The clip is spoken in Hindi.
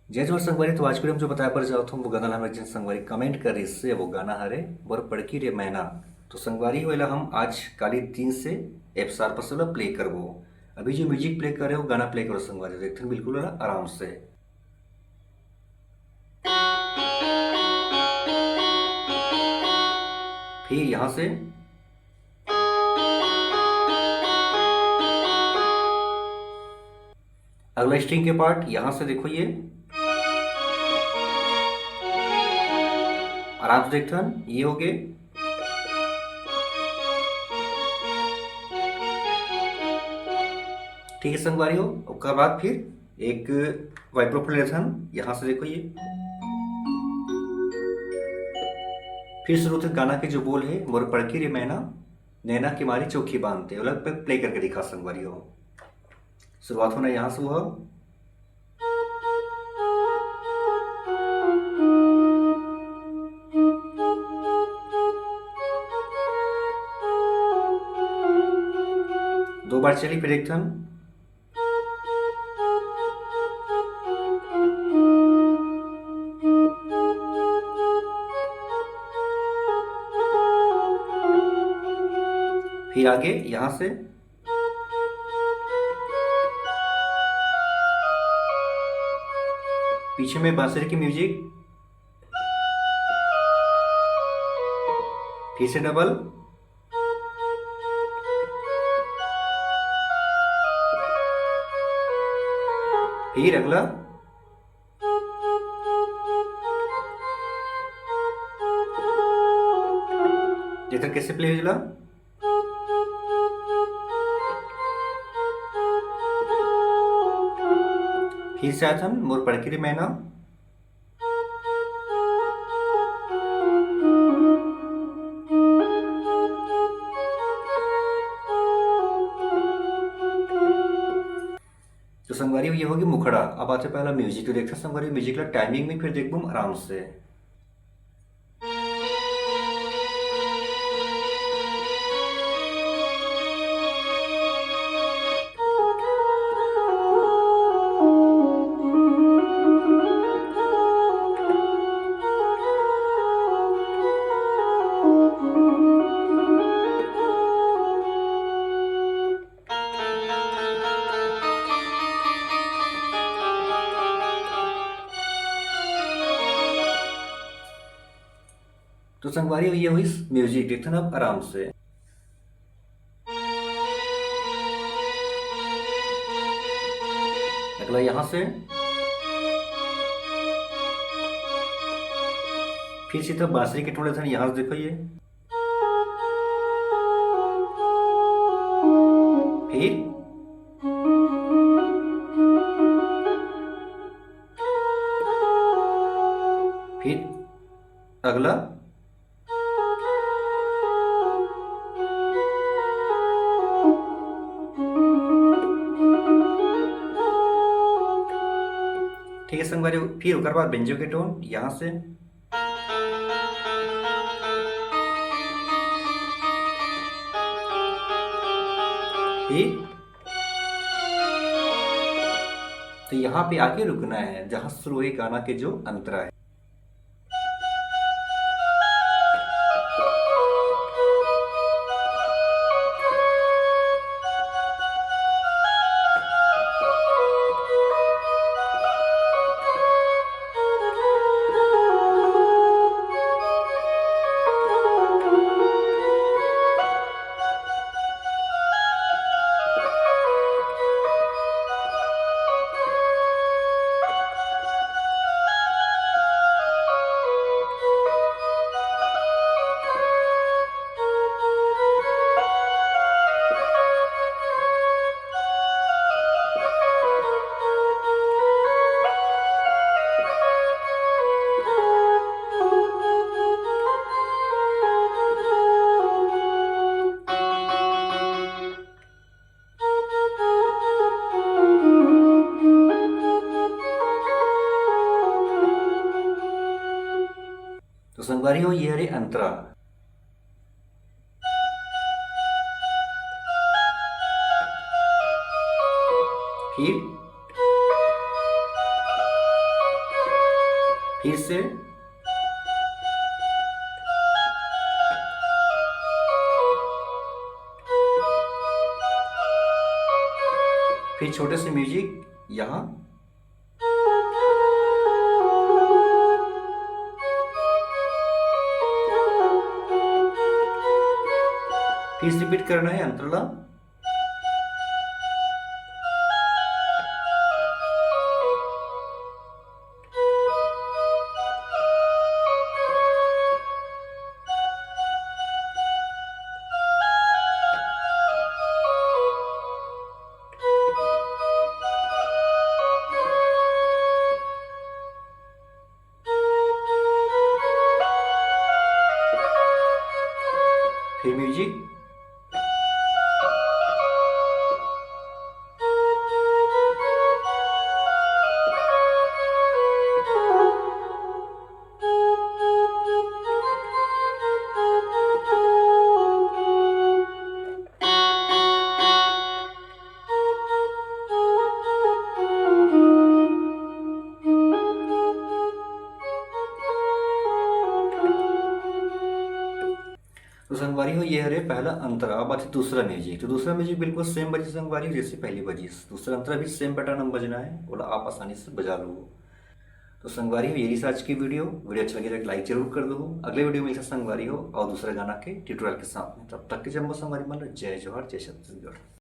जय जोहार संगवारी। तो आज के हम जो बताया पर जाओ तुम वो गाना हमारे जिन संगवारी कमेंट कर इससे वो गाना हरे बर पड़की रे मैना। तो संगवारी वाला हम आज काली 3 से एफ सार पर प्ले करबो। अभी जो म्यूजिक प्ले करे वो गाना प्ले करो संगवारी, देखते हैं बिल्कुल आराम से। फिर यहाँ से अगला स्ट्रिंग के पार्ट यहाँ से देखो, ये आराम से देखते हैं, ये हो गए। ठीक है संगवारियों, उसके बाद फिर एक वाइब्रोफोन यहाँ से देखो, ये फिर शुरू से गाना के जो बोल है मोर पड़की रे मैना नैना की मारी चौकी बांधते अलग पे प्ले करके दिखा संगवारियों। शुरुआत होना यहाँ से हुआ। दो बार चली, फिर एक थन, फिर आगे यहां से पीछे में बांसुरी की म्यूजिक, फिर से डबल, फिर अगला, देखो कैसे प्ले हुआ। फिर से आता मोर पड़की रे मैना, तो संगवारी ये होगी मुखड़ा। अब आते पहला म्यूजिक, तो देखते संगवारी म्यूजिक ला टाइमिंग में फिर देखबो आराम से। तो संगवारी ये हुई म्यूजिक, देखते ना अब आराम से। अगला यहां से फिर सीधा बांसुरी के टोले थे, यहां से देखो ये, फिर फिर अगला, ठीक है संगवारी। फिर उसके बाद बेंजो के टोन यहां से, फिर तो यहाँ पे आके रुकना है जहां शुरू हुई गाना के जो अंतरा है। तो संगवारी हो ये रे अंतरा। फिर फिर से फिर छोटे से म्यूजिक यहाँ, फिर से रिपीट करना है अंतरला, फिर म्यूजिक, तो संगवारी हो ये हरे पहला अंतरा। अब आती दूसरा म्यूजिक, तो दूसरा म्यूजिक बिल्कुल सेम बजी संगवारी हो जैसे पहली बजी। दूसरा अंतरा भी सेम पैटर्न में बजना है, बोला आप आसानी से बजा लो। तो संगवारी हो यही आज की वीडियो अच्छा लगे तो लाइक जरूर कर दो। अगले वीडियो में संगवारी हो और दूसरे गाना के ट्यूटोरियल के साथ में। तब तक के जम्बो संगवारी मान लो, जय जोहार, जय छत्तीसगढ़।